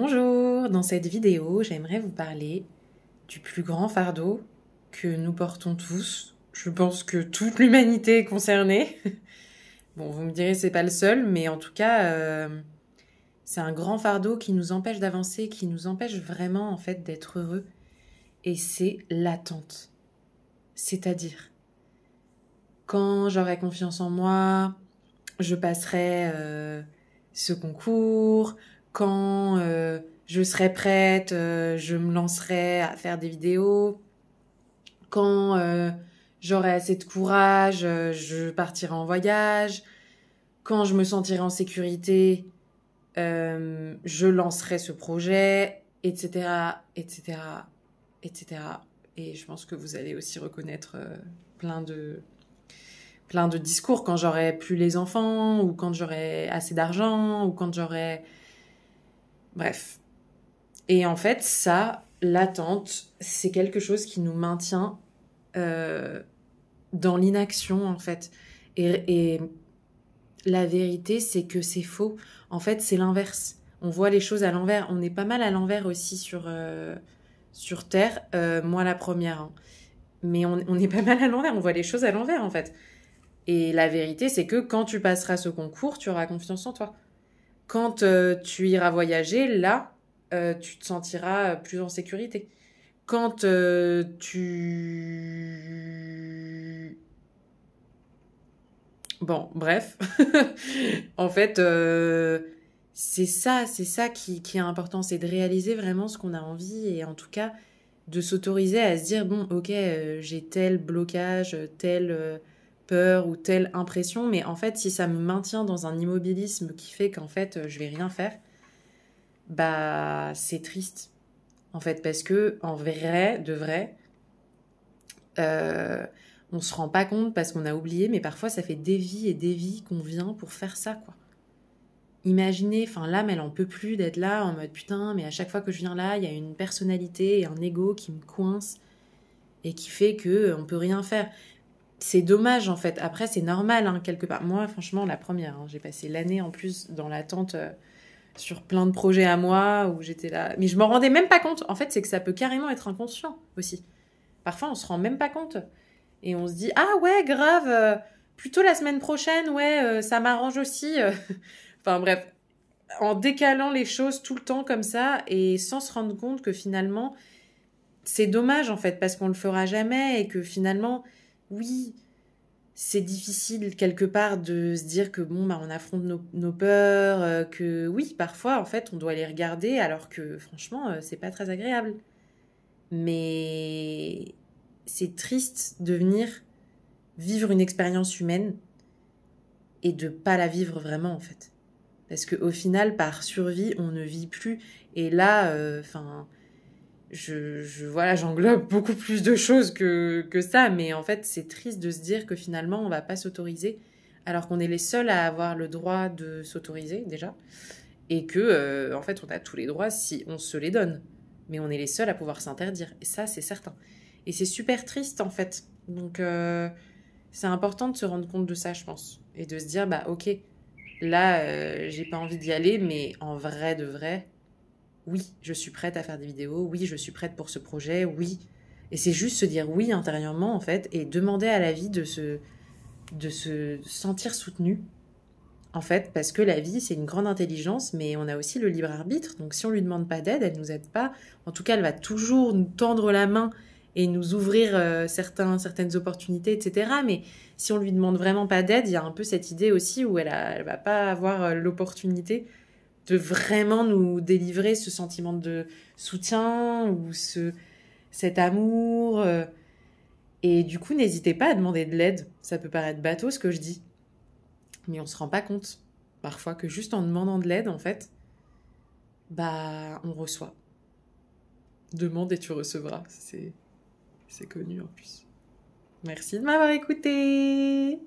Bonjour, dans cette vidéo, j'aimerais vous parler du plus grand fardeau que nous portons tous. Je pense que toute l'humanité est concernée. Bon, vous me direz c'est pas le seul, mais en tout cas, c'est un grand fardeau qui nous empêche d'avancer, qui nous empêche vraiment en fait d'être heureux. Et c'est l'attente. C'est-à-dire, quand j'aurai confiance en moi, je passerai ce concours, quand je serai prête, je me lancerai à faire des vidéos, quand j'aurai assez de courage, je partirai en voyage, quand je me sentirai en sécurité, je lancerai ce projet, etc., etc., etc. Et je pense que vous allez aussi reconnaître plein de plein de discours quand j'aurai plus les enfants, ou quand j'aurai assez d'argent, ou quand j'aurai... Bref. Et en fait, ça, l'attente, c'est quelque chose qui nous maintient dans l'inaction, en fait. Et la vérité, c'est que c'est faux. En fait, c'est l'inverse. On voit les choses à l'envers. On est pas mal à l'envers aussi sur Terre. Moi, la première. Hein. Mais on est pas mal à l'envers. On voit les choses à l'envers, en fait. Et la vérité, c'est que quand tu passeras ce concours, tu auras confiance en toi. Quand tu iras voyager, là, tu te sentiras plus en sécurité. Quand tu... Bon, bref. En fait, c'est ça qui est important, c'est de réaliser vraiment ce qu'on a envie et en tout cas de s'autoriser à se dire, bon, ok, j'ai tel blocage, telle peur ou telle impression, mais en fait, si ça me maintient dans un immobilisme qui fait qu'en fait, je vais rien faire, bah, c'est triste, en fait, parce que en vrai, de vrai, euh, on se rend pas compte parce qu'on a oublié, mais parfois, ça fait des vies et des vies qu'on vient pour faire ça, quoi. Imaginez, enfin l'âme, elle en peut plus d'être là en mode putain, mais à chaque fois que je viens là, il y a une personnalité et un ego qui me coince et qui fait que on peut rien faire. C'est dommage en fait. Après, c'est normal hein, quelque part. Moi, franchement, la première, hein, j'ai passé l'année en plus dans l'attente sur plein de projets à moi où j'étais là. Mais je m'en rendais même pas compte. En fait, c'est que ça peut carrément être inconscient aussi. Parfois, on se rend même pas compte et on se dit ah ouais, grave, plutôt la semaine prochaine, ouais, ça m'arrange aussi. Enfin bref, en décalant les choses tout le temps comme ça et sans se rendre compte que finalement, c'est dommage en fait parce qu'on le fera jamais et que finalement, oui, c'est difficile quelque part de se dire que bon, bah, on affronte nos peurs, que oui, parfois en fait, on doit les regarder alors que franchement, c'est pas très agréable. Mais c'est triste de venir vivre une expérience humaine et de pas la vivre vraiment en fait. Parce qu'au final, par survie, on ne vit plus. Et là, enfin, voilà, j'englobe beaucoup plus de choses que ça. Mais en fait, c'est triste de se dire que finalement, on va pas s'autoriser, alors qu'on est les seuls à avoir le droit de s'autoriser déjà, et que, en fait, on a tous les droits si on se les donne. Mais on est les seuls à pouvoir s'interdire. Et ça, c'est certain. Et c'est super triste, en fait. Donc, c'est important de se rendre compte de ça, je pense. Et de se dire, bah, ok, là, j'ai pas envie d'y aller, mais en vrai de vrai, oui, je suis prête à faire des vidéos, oui, je suis prête pour ce projet, oui. Et c'est juste se dire oui intérieurement, en fait, et demander à la vie de se sentir soutenue, en fait, parce que la vie, c'est une grande intelligence, mais on a aussi le libre arbitre. Donc si on lui demande pas d'aide, elle nous aide pas. En tout cas, elle va toujours nous tendre la main et nous ouvrir certaines opportunités, etc. Mais si on lui demande vraiment pas d'aide, il y a un peu cette idée aussi où elle va pas avoir l'opportunité de vraiment nous délivrer ce sentiment de soutien ou cet amour. Et du coup, n'hésitez pas à demander de l'aide. Ça peut paraître bateau ce que je dis, mais on se rend pas compte parfois que juste en demandant de l'aide, en fait, bah, on reçoit. Demande et tu recevras. C'est connu en plus. Merci de m'avoir écouté.